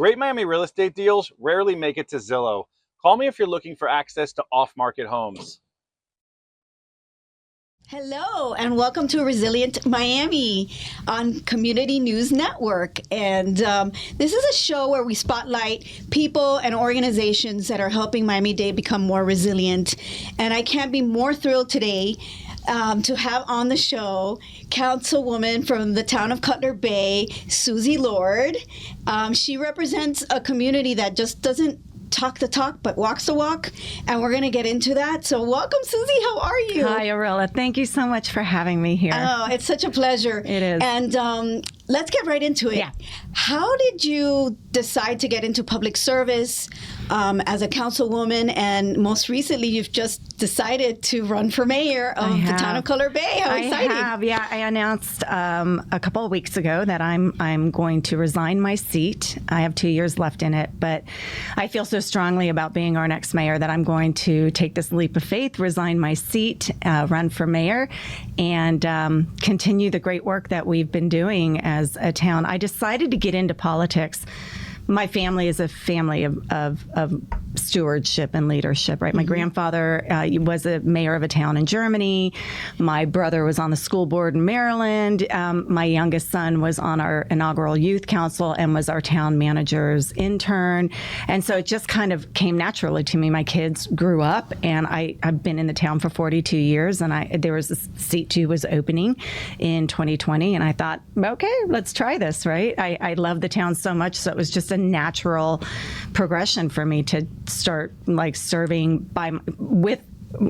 Great Miami real estate deals rarely make it to Zillow. Call me if you're looking for access to off-market homes. Hello, and welcome to Resilient Miami on Community News Network. And this is a show where we spotlight people and organizations that are helping Miami-Dade become more resilient. And I can't be more thrilled today to have on the show Councilwoman from the Town of Cutler Bay, Suzy Lord. She represents a community that just doesn't talk the talk, but walks the walk, and we're going to get into that. So welcome, Suzy. How are you? Hi, Irela. Thank you so much for having me here. Oh, it's such a pleasure. It is. And let's get right into it. Yeah. How did you decide to get into public service as a councilwoman? And most recently, you've just decided to run for mayor of the Town of Cutler Bay. How exciting. I have, yeah. I announced a couple of weeks ago that I'm going to resign my seat. I have 2 years left in it, but I feel so strongly about being our next mayor that I'm going to take this leap of faith, resign my seat, run for mayor, and continue the great work that we've been doing as a town. I decided to get into politics. My family is a family of stewardship and leadership, right? My grandfather was a mayor of a town in Germany. My brother was on the school board in Maryland. My youngest son was on our inaugural youth council and was our town manager's intern. And so it just kind of came naturally to me. My kids grew up, and I've been in the town for 42 years, and there was a seat too was opening in 2020, and I thought, okay, let's try this, right? I love the town so much, so it was just a natural progression for me to start like serving with,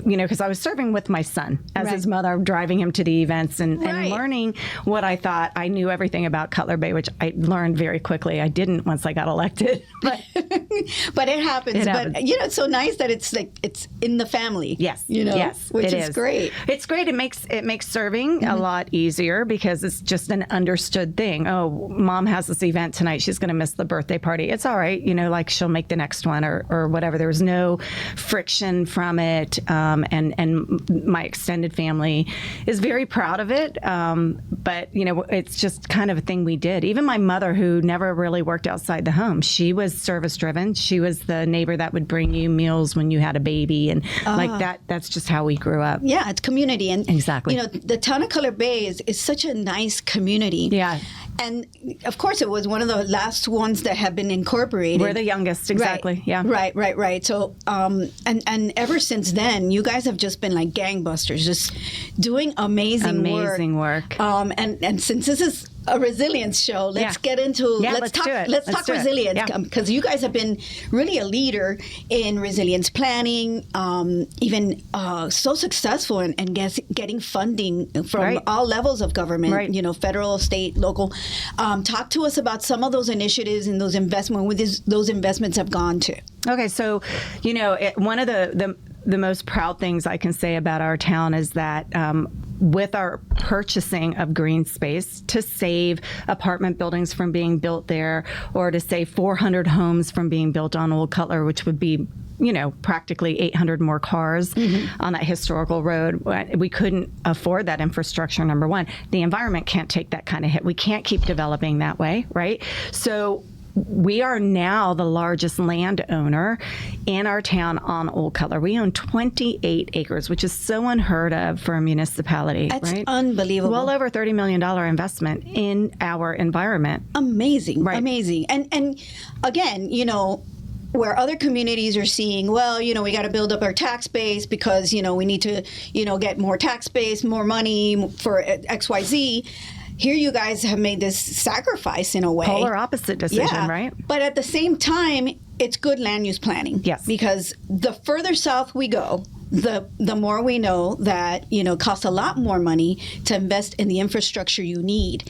because I was serving with my son as his mother, driving him to the events and learning what I thought. I knew everything about Cutler Bay, which I learned very quickly. I didn't once I got elected, but but it happens. But it's so nice that it's like it's in the family. Yes, yes, which is great. It's great. It makes serving a lot easier because it's just an understood thing. Oh, mom has this event tonight. She's going to miss the birthday party. It's all right. Like she'll make the next one or whatever. There was no friction from it. And my extended family is very proud of it. But, it's just kind of a thing we did. Even my mother, who never really worked outside the home, she was service driven. She was the neighbor that would bring you meals when you had a baby. And like that, that's just how we grew up. Yeah, it's community. And, exactly. The Town of Cutler Bay is such a nice community. Yeah. And of course, it was one of the last ones that have been incorporated. We're the youngest, exactly. Right. Yeah. Right. So, and ever since then, you guys have just been like gangbusters, just doing amazing work. And since this is a resilience show, let's get into let's talk resilience, because you guys have been really a leader in resilience planning, even so successful in getting funding from all levels of government, federal, state, local. Talk to us about some of those initiatives and those investments, where those investments have gone to. Okay, so one of the most proud things I can say about our town is that with our purchasing of green space to save apartment buildings from being built there, or to save 400 homes from being built on Old Cutler, which would be practically 800 more cars on that historical road. We couldn't afford that infrastructure, number one. The environment can't take that kind of hit. We can't keep developing that way, right? So we are now the largest landowner in our town on Old Cutler. We own 28 acres, which is so unheard of for a municipality. That's unbelievable. Well over $30 million investment in our environment. Amazing, amazing. And again, where other communities are seeing, we got to build up our tax base because, we need to, get more tax base, more money for XYZ. Here you guys have made this sacrifice in a way. Polar opposite decision, right? But at the same time, it's good land use planning. Yes. Because the further south we go, the more we know that, costs a lot more money to invest in the infrastructure you need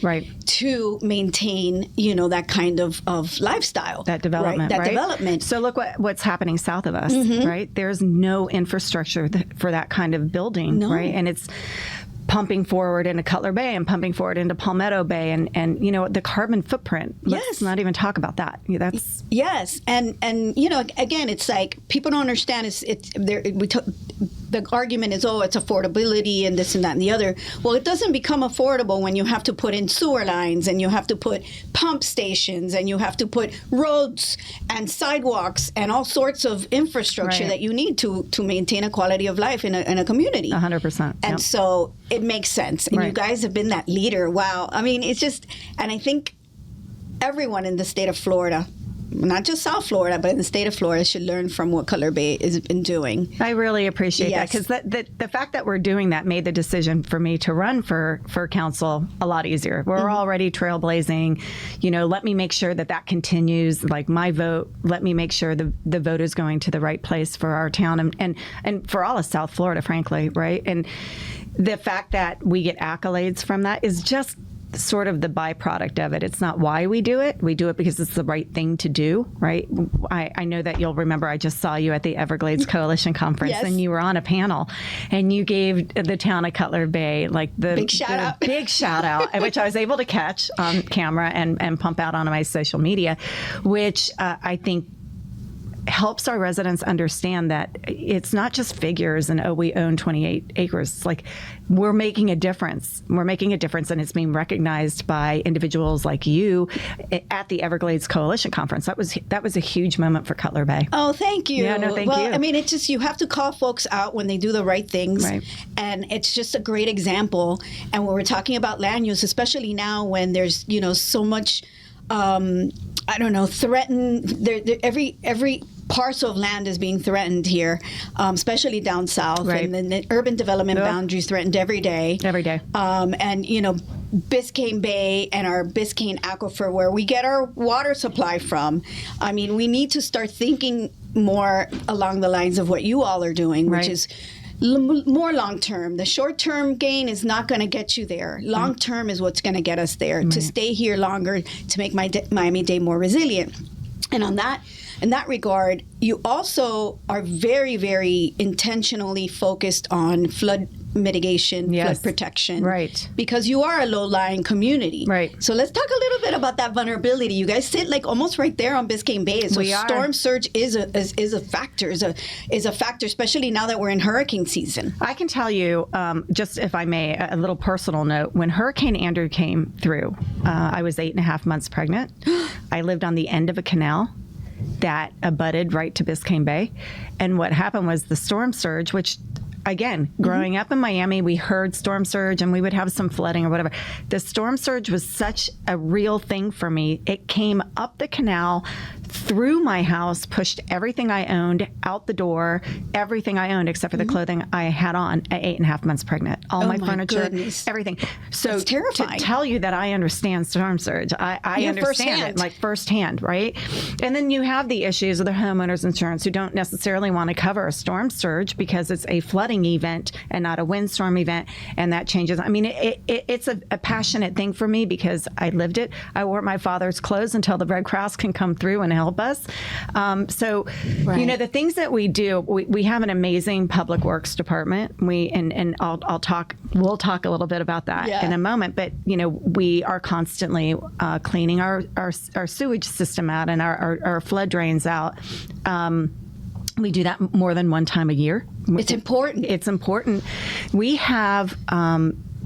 to maintain, that kind of lifestyle. That development, right? Development. So look what's happening south of us, right? There's no infrastructure for that kind of building, right? And it's pumping forward into Cutler Bay and pumping forward into Palmetto Bay, and the carbon footprint. Let's not even talk about that. That's yes, and again, it's like people don't understand. the argument is, oh, it's affordability and this and that and the other. Well, it doesn't become affordable when you have to put in sewer lines and you have to put pump stations and you have to put roads and sidewalks and all sorts of infrastructure that you need to maintain a quality of life in a community. 100%. And so it makes sense. And you guys have been that leader. Wow. I mean, it's just, and I think everyone in the state of Florida, not just South Florida, but in the state of Florida, should learn from what Cutler Bay has been doing. I really appreciate that, because the fact that we're doing that made the decision for me to run for council a lot easier. We're already trailblazing. You know, let me make sure that continues. Like my vote, let me make sure the vote is going to the right place for our town and for all of South Florida, frankly, right? And the fact that we get accolades from that is just sort of the byproduct of it. It's not why we do it. We do it because it's the right thing to do, right? I know that you'll remember I just saw you at the Everglades Coalition Conference, and you were on a panel, and you gave the town of Cutler Bay like the big shout out, which I was able to catch on camera and pump out on my social media, which I think helps our residents understand that it's not just figures and, oh, we own 28 acres. It's like we're making a difference. We're making a difference, and it's being recognized by individuals like you at the Everglades Coalition Conference. That was a huge moment for Cutler Bay. Oh, thank you. Yeah, no, thank you. I mean, it's just, you have to call folks out when they do the right things. Right. And it's just a great example. And when we're talking about land use, especially now when there's, you know, so much, threatened. Every parcel of land is being threatened here, especially down south, and then the urban development boundaries threatened every day. And you know, Biscayne Bay and our Biscayne Aquifer, where we get our water supply from. I mean, we need to start thinking more along the lines of what you all are doing, which is more long-term. The short-term gain is not going to get you there. Long-term is what's going to get us there, to stay here longer, to make Miami-Dade more resilient. And in that regard, you also are very, very intentionally focused on flood mitigation, flood protection. Right. Because you are a low-lying community. Right. So let's talk a little bit about that vulnerability. You guys sit like almost right there on Biscayne Bay. So storm surge is a factor, especially now that we're in hurricane season. I can tell you, just if I may, a little personal note. When Hurricane Andrew came through, I was 8.5 months pregnant. I lived on the end of a canal that abutted right to Biscayne Bay. And what happened was the storm surge, which, again, growing up in Miami, we heard storm surge and we would have some flooding or whatever. The storm surge was such a real thing for me. It came up the canal, through my house, pushed everything I owned out the door, everything I owned except for the clothing I had on at 8.5 months pregnant. All my furniture, everything. So that's terrifying. To tell you that I understand storm surge, I understand it like firsthand, right? And then you have the issues of the homeowners insurance who don't necessarily want to cover a storm surge because it's a flooding event and not a windstorm event, and that changes. I mean, it's a passionate thing for me because I lived it. I wore my father's clothes until the Red Cross can come through and help us. You know, the things that we do, we have an amazing public works department. We'll talk a little bit about that in a moment, but you know, we are constantly cleaning our sewage system out and our flood drains out. We do that more than one time a year. It's important. It's important. We have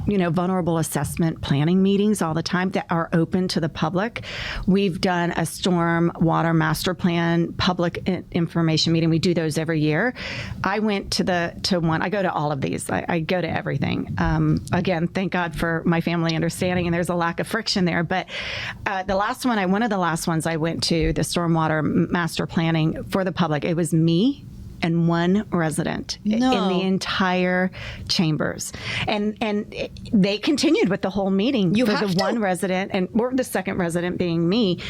vulnerable assessment planning meetings all the time that are open to the public. We've done a storm water master plan public information meeting. We do those every year. I went to one. I go to all of these. I go to everything. Again, thank God for my family understanding, and there's a lack of friction there. But one of the last ones I went to, the stormwater master planning for the public, it was me and one resident in the entire chambers. And they continued with the whole meeting one resident, or the second resident being me.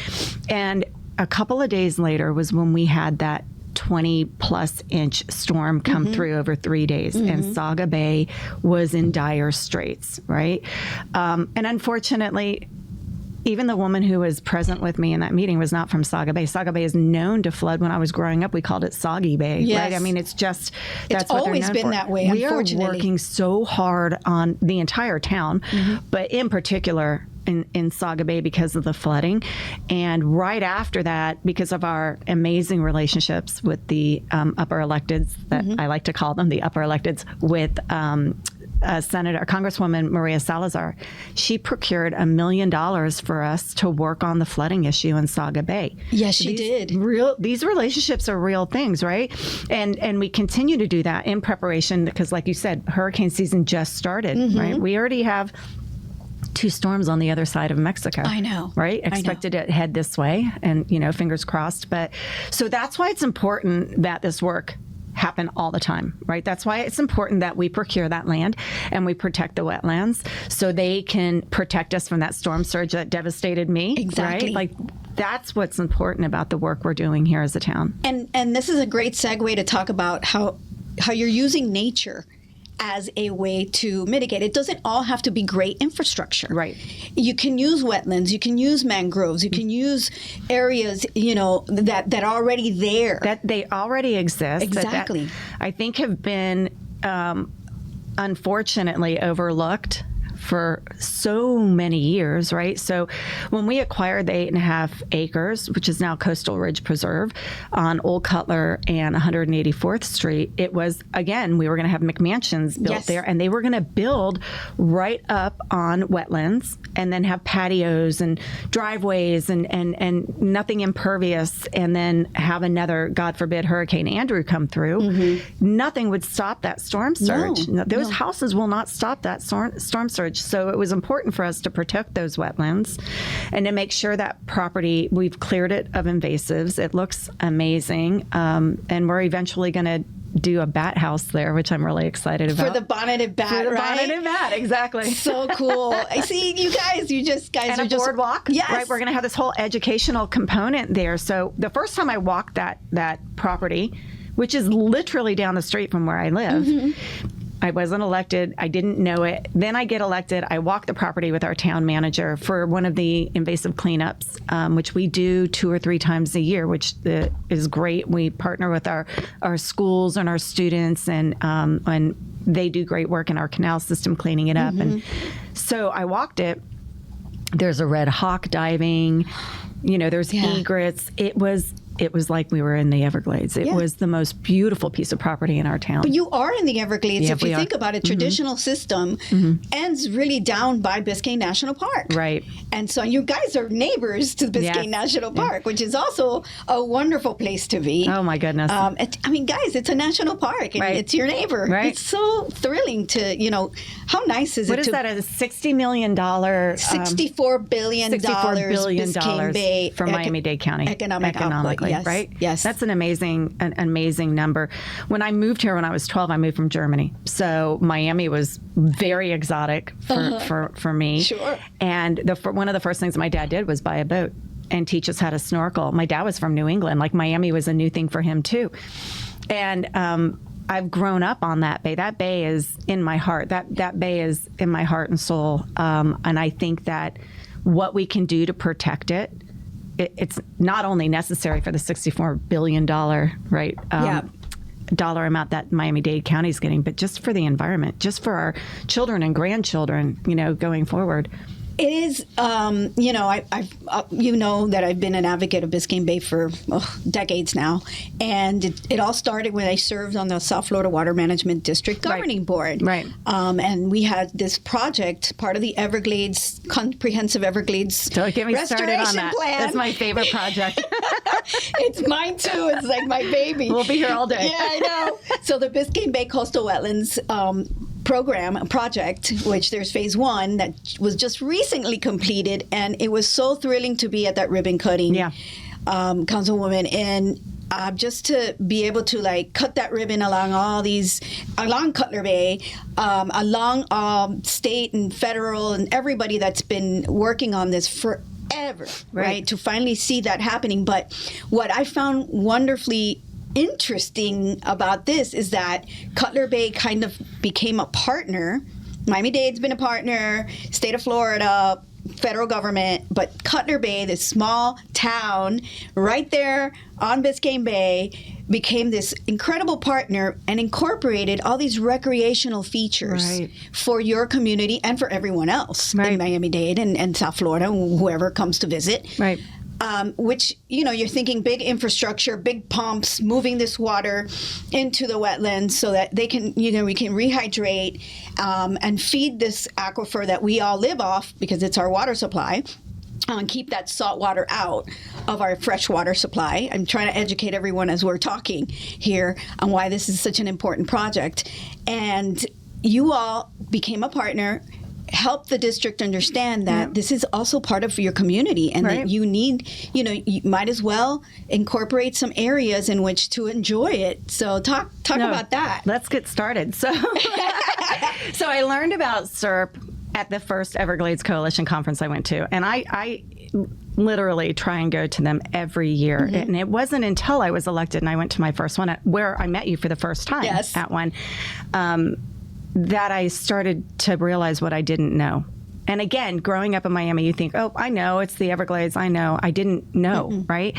And a couple of days later was when we had that 20-plus inch storm come through over 3 days, and Saga Bay was in dire straits, right? And unfortunately, even the woman who was present with me in that meeting was not from Saga Bay. Saga Bay is known to flood. When I was growing up, we called it Soggy Bay, right? I mean, it's just, that's what they're known for. It's always been that way, unfortunately. We are working so hard on the entire town, but in particular, in Saga Bay because of the flooding. And right after that, because of our amazing relationships with the upper electeds, that I like to call them the upper electeds, with Congresswoman Maria Salazar, she procured $1 million for us to work on the flooding issue in Saga Bay. Yes, she did. These relationships are real things, right? And we continue to do that in preparation because, like you said, hurricane season just started, right? We already have 2 storms on the other side of Mexico. I know. Right? Expected to head this way, and, fingers crossed. But so that's why it's important that this work happen all the time, right? That's why it's important that we procure that land and we protect the wetlands so they can protect us from that storm surge that devastated me. Exactly. Right? Like, that's what's important about the work we're doing here as a town. And this is a great segue to talk about how you're using nature as a way to mitigate. It doesn't all have to be great infrastructure. Right. You can use wetlands, you can use mangroves, you can use areas, that are already there. That they already exist. Exactly. That I think have been unfortunately overlooked for so many years, right? So when we acquired the 8.5 acres, which is now Coastal Ridge Preserve on Old Cutler and 184th Street, it was, again, we were going to have McMansions built there, and they were going to build right up on wetlands and then have patios and driveways and nothing impervious, and then have another, God forbid, Hurricane Andrew come through. Nothing would stop that storm surge. Those houses will not stop that storm surge. So it was important for us to protect those wetlands and to make sure that property, we've cleared it of invasives. It looks amazing. And we're eventually going to do a bat house there, which I'm really excited about. For the bonneted bat, For the right? bonneted bat, exactly. So cool. I see you guys and are a just boardwalk. Yes. Right. We're going to have this whole educational component there. So the first time I walked that property, which is literally down the street from where I live, I wasn't elected. I didn't know it. Then I get elected. I walk the property with our town manager for one of the invasive cleanups, which we do 2 or 3 times a year, which is great. We partner with our schools and our students, and they do great work in our canal system cleaning it up. And so I walked it. There's a red hawk diving. There's egrets. It was like we were in the Everglades. It was the most beautiful piece of property in our town. But you are in the Everglades. Yeah, if you think about it, traditional system ends really down by Biscayne National Park. Right. And so you guys are neighbors to Biscayne National Park, which is also a wonderful place to be. Oh, my goodness. Guys, it's a national park, and it's your neighbor. Right. It's so thrilling to, how nice is what it is to... that, a $60 million... $64 billion $64 billion for Miami-Dade County. Economically, yes. Right? Yes. That's an amazing number. When I moved here when I was 12, I moved from Germany. So Miami was very exotic for me. Sure. And one of the first things my dad did was buy a boat and teach us how to snorkel. My dad was from New England. Like, Miami was a new thing for him too. And I've grown up on that bay. That bay is in my heart. That bay is in my heart and soul. And I think that what we can do to protect it, it's not only necessary for the $64 billion, right, dollar amount that Miami-Dade County is getting, but just for the environment, just for our children and grandchildren, going forward. It is, I've that I've been an advocate of Biscayne Bay for decades now, and it all started when I served on the South Florida Water Management District Governing Board. Right. And we had this project, part of the Everglades, Comprehensive Everglades Don't get me started on that. Plan. That's my favorite project. It's mine too. It's like my baby. We'll be here all day. Yeah, I know. So the Biscayne Bay Coastal Wetlands project, which there's phase 1 that was just recently completed, and it was so thrilling to be at that ribbon cutting, Councilwoman, and just to be able to cut that ribbon along Cutler Bay, along state and federal and everybody that's been working on this forever, right? To finally see that happening. But what I found wonderfully interesting about this is that Cutler Bay kind of became a partner. Miami-Dade's been a partner, state of Florida, federal government, but Cutler Bay, this small town right there on Biscayne Bay, became this incredible partner and incorporated all these recreational features for your community and for everyone else in Miami-Dade and South Florida, whoever comes to visit. Right. Which, you're thinking big infrastructure, big pumps, moving this water into the wetlands so that they can, we can rehydrate and feed this aquifer that we all live off because it's our water supply. And keep that salt water out of our fresh water supply. I'm trying to educate everyone as we're talking here on why this is such an important project. And you all became a partner, help the district understand that this is also part of your community and that you need, you might as well incorporate some areas in which to enjoy it. So talk about that. Let's get started. So I learned about SERP at the first Everglades Coalition conference I went to. And I literally try and go to them every year. And it wasn't until I was elected and I went to my first one where I met you for the first time at one, that I started to realize what I didn't know. And again, growing up in Miami, you think, oh, I know, it's the Everglades. I know. I didn't know, right?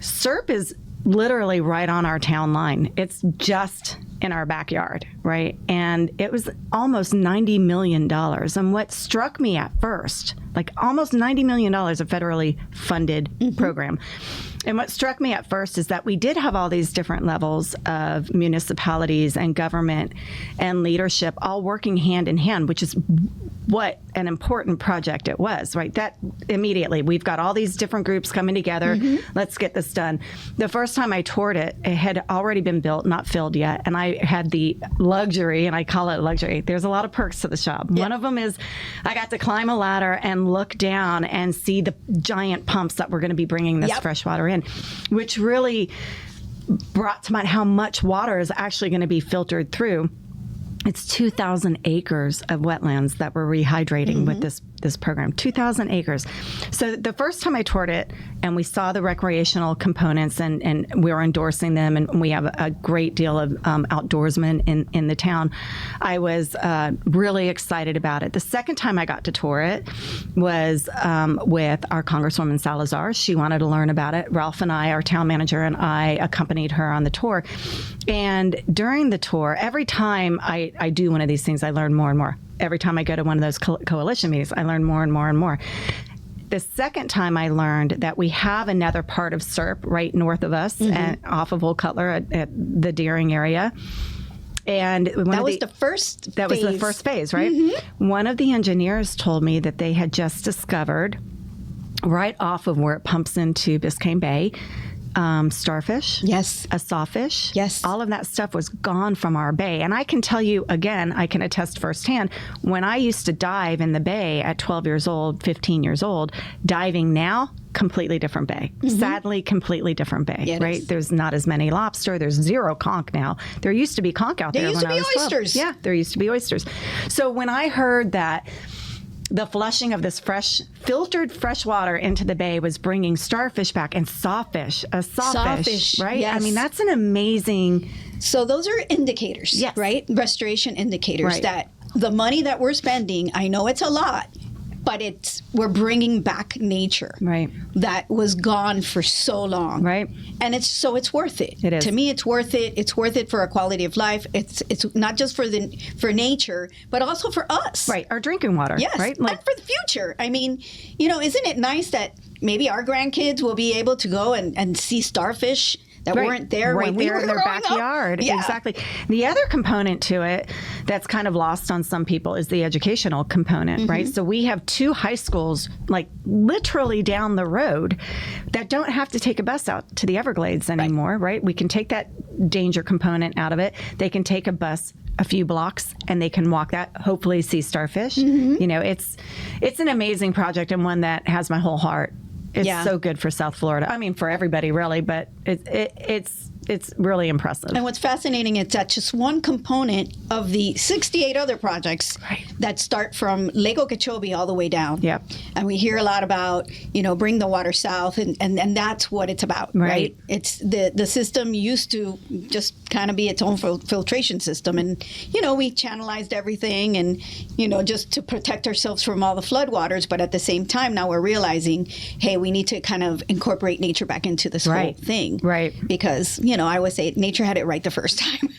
SERP is literally right on our town line. It's just in our backyard, right? And it was almost $90 million. And what struck me at first, like almost $90 million of federally funded program. And what struck me at first is that we did have all these different levels of municipalities and government and leadership all working hand in hand, which is what an important project it was, right? That immediately, we've got all these different groups coming together. Let's get this done. The first time I toured it, it had already been built, not filled yet. And I had the luxury, and I call it luxury. There's a lot of perks to the job. One of them is I got to climb a ladder and look down and see the giant pumps that were going to be bringing this fresh water in, which really brought to mind how much water is actually going to be filtered through. It's 2,000 acres of wetlands that we're rehydrating with this program, 2,000 acres. So the first time I toured it and we saw the recreational components and we were endorsing them and we have a great deal of outdoorsmen in the town, I was really excited about it. The second time I got to tour it was with our Congresswoman Salazar. She wanted to learn about it. Ralph and I, our town manager, and I accompanied her on the tour. And during the tour, every time I do one of these things, I learn more and more. Every time I go to one of those coalition meetings, I learn more and more and more. The second time I learned that we have another part of SERP right north of us and off of Old Cutler at the Deering area. And that was the first phase, right? One of the engineers told me that they had just discovered right off of where it pumps into Biscayne Bay, starfish, a sawfish, all of that stuff was gone from our bay. And I can tell you, again, I can attest firsthand, when I used to dive in the bay at 12 years old, 15 years old, diving now, completely different bay. Sadly, completely different bay, right? There's not as many lobster. There's zero conch now. There used to be conch out there. There used to be oysters. Yeah, there used to be oysters. So when I heard that the flushing of this filtered fresh water into the bay was bringing starfish back and sawfish, right? Yes. I mean, that's an amazing. So those are indicators, right? Restoration indicators that the money that we're spending, I know it's a lot, but we're bringing back nature that was gone for so long, and it's worth it. It is. To me, it's worth it. It's worth it for a quality of life. It's not just for nature, but also for us, our drinking water, right, and for the future. I mean, isn't it nice that maybe our grandkids will be able to go and see starfish that weren't there when we were in their backyard. Exactly. The other component to it that's kind of lost on some people is the educational component, right? So we have 2 high schools, like literally down the road, that don't have to take a bus out to the Everglades anymore, right? We can take that danger component out of it. They can take a bus a few blocks and they can walk that, hopefully see starfish. It's an amazing project and one that has my whole heart. It's so good for South Florida. I mean, for everybody, really, but it's it's really impressive. And what's fascinating is that just one component of the 68 other projects that start from Lake Okeechobee all the way down. Yep. And we hear a lot about, bring the water south, and that's what it's about, right? It's the system used to just kind of be its own filtration system, and we channelized everything, and just to protect ourselves from all the floodwaters. But at the same time, now we're realizing, hey, we need to kind of incorporate nature back into this whole thing, right? Because I always say nature had it right the first time.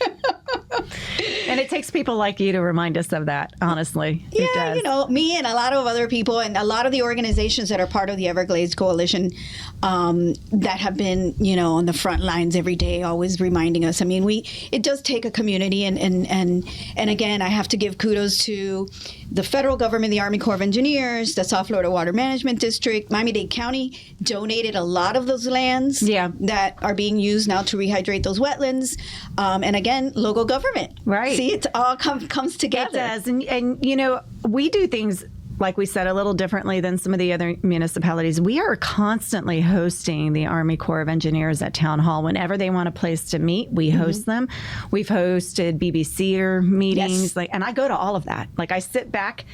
And it takes people like you to remind us of that, honestly. Yeah, it does. Me and a lot of other people and a lot of the organizations that are part of the Everglades Coalition that have been, on the front lines every day, always reminding us. I mean, it does take a community. And again, I have to give kudos to the federal government, the Army Corps of Engineers, the South Florida Water Management District. Miami-Dade County donated a lot of those lands that are being used now to rehydrate those wetlands. And again, local government. Right. See, it all comes together. It does. And we do things, like we said, a little differently than some of the other municipalities. We are constantly hosting the Army Corps of Engineers at Town Hall. Whenever they want a place to meet, we host them. We've hosted BBC meetings, and I go to all of that. Like, I sit back.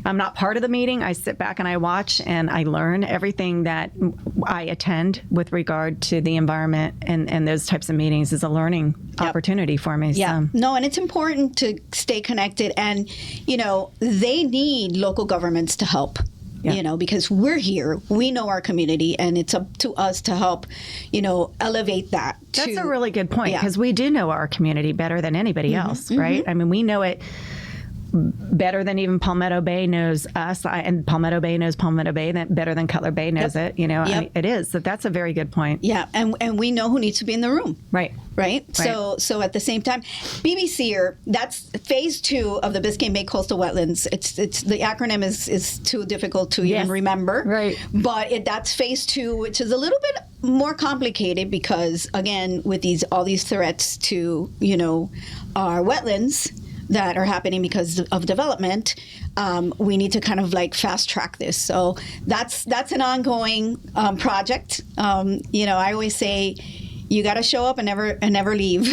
I'm not part of the meeting. I sit back and I watch and I learn everything that I attend with regard to the environment, and those types of meetings is a learning opportunity for me. Yeah. So. No, and it's important to stay connected, and they need local governments to help. Because we're here, we know our community, and it's up to us to help, elevate that. That's a really good point, because we do know our community better than anybody else, right? I mean, we know it better than even Palmetto Bay knows us, and Palmetto Bay knows Palmetto Bay better than Cutler Bay knows it. It is. So that's a very good point. Yeah, and we know who needs to be in the room. Right. So at the same time, BBC, that's phase 2 of the Biscayne Bay Coastal Wetlands. It's the acronym is too difficult to even remember. Right. But that's phase 2, which is a little bit more complicated because, again, with all these threats to our wetlands that are happening because of development, we need to kind of fast track this. So that's an ongoing project. I always say, you got to show up and never leave.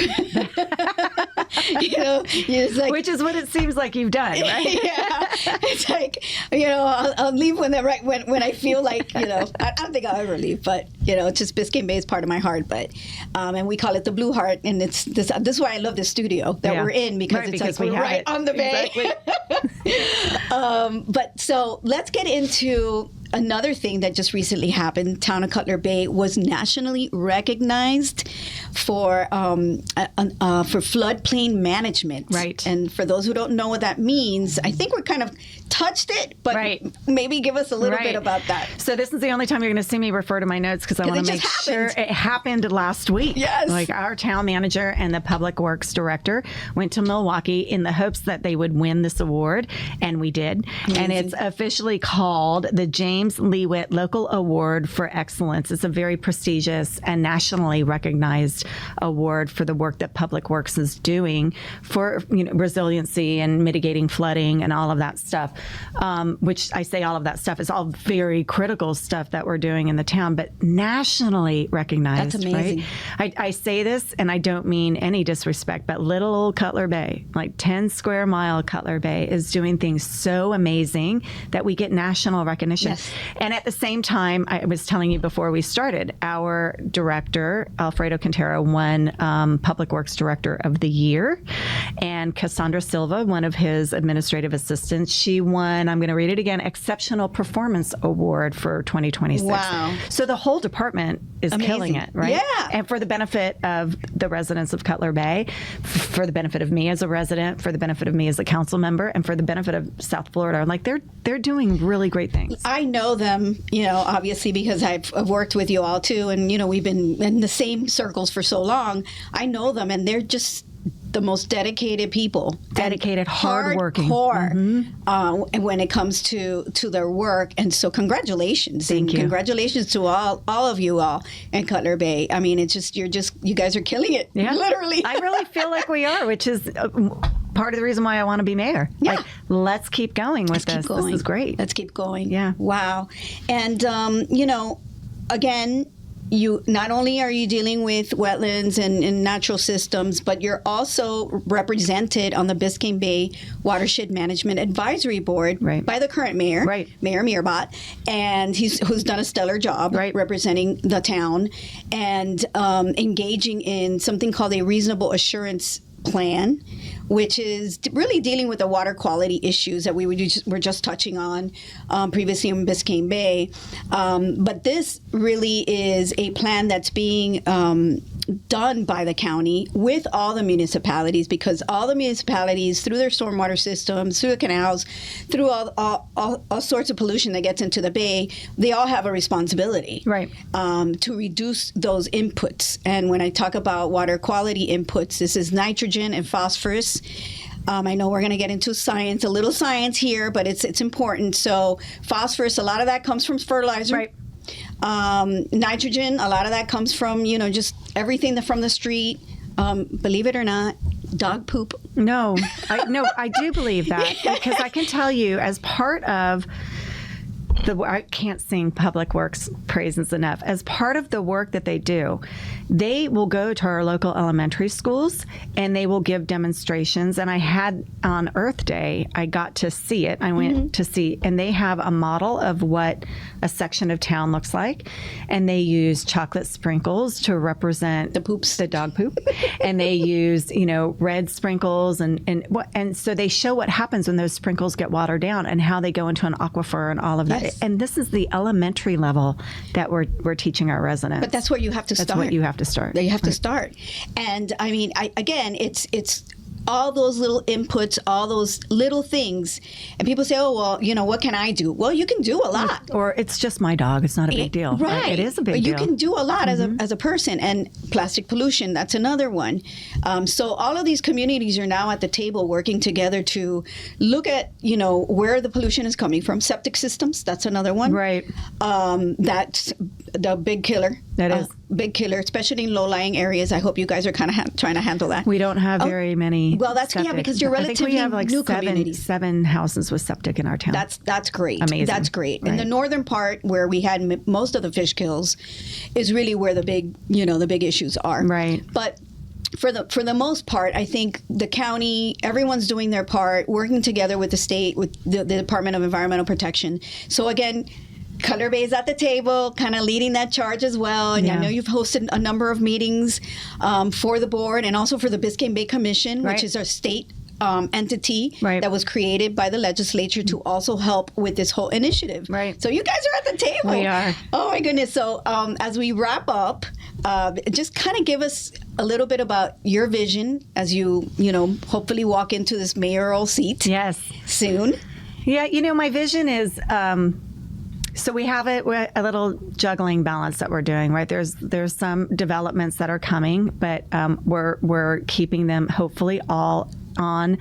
Which is what it seems like you've done, right? Yeah, it's like I'll leave when I feel like I don't think I'll ever leave, but it's just Biscayne Bay is part of my heart, but and we call it the Blue Heart, and it's this is why I love this studio that we're in, because we're right on the bay. Exactly. But so let's get into another thing that just recently happened. Town of Cutler Bay was nationally recognized for floodplain management. Right. And for those who don't know what that means, I think we're kind of touched it, but maybe give us a little bit about that. So this is the only time you're going to see me refer to my notes, because I want to make sure it happened last week. Yes. Like, our town manager and the public works director went to Milwaukee in the hopes that they would win this award, and we did. Amazing. And it's officially called the James Leawitt Local Award for Excellence. It's a very prestigious and nationally recognized award for the work that Public Works is doing for resiliency and mitigating flooding and all of that stuff. Which I say all of that stuff is all very critical stuff that we're doing in the town, but nationally recognized. That's amazing. Right? I say this, and I don't mean any disrespect, but little old Cutler Bay, like 10 square mile Cutler Bay, is doing things so amazing that we get national recognition. Yes. And at the same time, I was telling you before we started, our director, Alfredo Quintero, won Public Works Director of the Year. And Cassandra Silva, one of his administrative assistants, she won, I'm going to read it again, Exceptional Performance Award for 2026. Wow. So the whole department is killing it, right? Yeah. And for the benefit of the residents of Cutler Bay, for the benefit of me as a resident, for the benefit of me as a council member, and for the benefit of South Florida. Like, they're doing really great things. I know them, obviously, because I've worked with you all too, and we've been in the same circles for so long. I know them, and they're just the most dedicated people. Dedicated, hardworking. Hardcore, and when it comes to their work. And so congratulations. Thank you. Congratulations to all of you all in Cutler Bay. I mean, it's just, you guys are killing it. Yeah. Literally. I really feel like we are, which is part of the reason why I want to be mayor. Yeah. Like, let's keep going with this. This is great. Let's keep going. Yeah. Wow. And, again, you not only are you dealing with wetlands and natural systems, but you're also represented on the Biscayne Bay Watershed Management Advisory Board by the current mayor, Mayor Mirbot, and who's done a stellar job representing the town and engaging in something called a reasonable assurance plan, which is really dealing with the water quality issues that we were just touching on previously in Biscayne Bay. But this really is a plan that's being done by the county with all the municipalities, because all the municipalities, through their stormwater systems, through the canals, through all sorts of pollution that gets into the bay, they all have a responsibility to reduce those inputs. And when I talk about water quality inputs, this is nitrogen and phosphorus. I know we're going to get into science, a little science here, but it's important. So phosphorus, a lot of that comes from fertilizer. Nitrogen, a lot of that comes from, just everything from the street. Believe it or not, dog poop. No, I do believe that because I can tell you, as part of I can't sing Public Works praises enough. As part of the work that they do, they will go to our local elementary schools and they will give demonstrations. And I had on Earth Day, I got to see it. I went to see, and they have a model of what a section of town looks like. And they use chocolate sprinkles to represent the dog poop. And they use, red sprinkles and so they show what happens when those sprinkles get watered down and how they go into an aquifer and all of that. Yes. And this is the elementary level that we're teaching our residents. But that's where you have to start. That's what you have to start. You have to start. And I mean, it's all those little inputs, all those little things. And people say, oh, well, what can I do? Well, you can do a lot. Or it's just my dog. It's not a big deal. Right. It is a big deal. You can do a lot as a person. And plastic pollution, that's another one. So all of these communities are now at the table working together to look at, where the pollution is coming from. Septic systems, that's another one. Right. That's the big killer. That is. Big killer, especially in low-lying areas. I hope you guys are kind of trying to handle that. We don't have very many. Well, that's septic. Because you're relatively I think we have new communities. 7 houses with septic in our town. That's great. Amazing. That's great. Right. In the northern part, where we had most of the fish kills, is really where the big issues are. Right. But for the most part, I think the county, everyone's doing their part, working together with the state, with the Department of Environmental Protection. So again, Cutler Bay is at the table, kind of leading that charge as well. And I know you've hosted a number of meetings for the board and also for the Biscayne Bay Commission, which is our state entity that was created by the legislature to also help with this whole initiative. Right. So you guys are at the table. We are. Oh my goodness. So as we wrap up, just kind of give us a little bit about your vision as you hopefully walk into this mayoral seat. Yes. Soon. Yeah. My vision is. So we have a little juggling balance that we're doing, right? There's some developments that are coming, but we're keeping them hopefully all on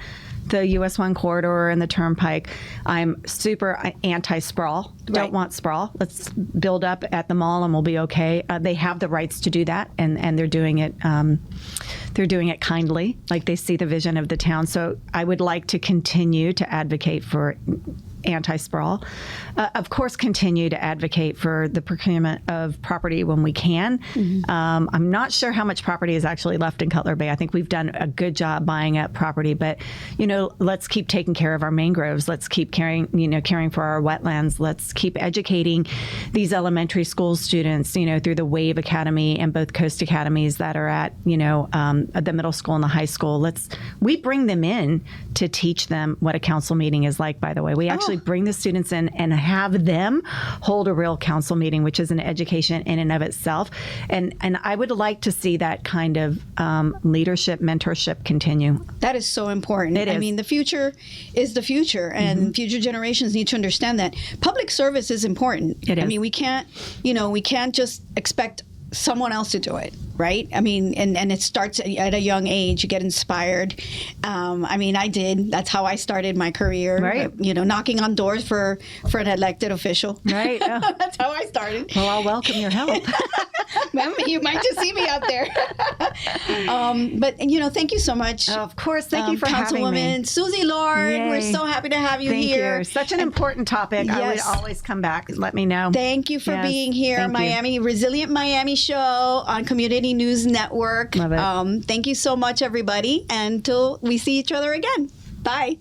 the US 1 corridor and the Turnpike. I'm super anti-sprawl. Don't want sprawl. Let's build up at the mall and we'll be okay. They have the rights to do that, and they're doing it. They're doing it kindly, like they see the vision of the town. So I would like to continue to advocate for anti-sprawl. Of course, continue to advocate for the procurement of property when we can. I'm not sure how much property is actually left in Cutler Bay. I think we've done a good job buying up property, but let's keep taking care of our mangroves. Let's keep caring for our wetlands. Let's keep educating these elementary school students, through the WAVE Academy and both Coast Academies that are at, the middle school and the high school. We bring them in to teach them what a council meeting is like, by the way. We actually bring the students in and have them hold a real council meeting, which is an education in and of itself. And I would like to see that kind of leadership, mentorship continue. That is so important. It is. I mean, the future is the future, and future generations need to understand that public service is important. It is. I mean, we can't just expect someone else to do it, right? I mean, and it starts at a young age. You get inspired. I mean, I did. That's how I started my career. Right. Knocking on doors for an elected official. Right. Oh. That's how I started. Well, I'll welcome your help. You might just see me out there. But thank you so much. Of course, thank you for having me. Councilwoman Suzy Lord. Yay. We're so happy to have you Thank here. you. Such an important topic. Yes. I would always come back. Let me know. Thank you for being here. Thank you. Resilient Miami Show on Community News Network. Love it. Thank you so much, everybody. Until we see each other again. Bye.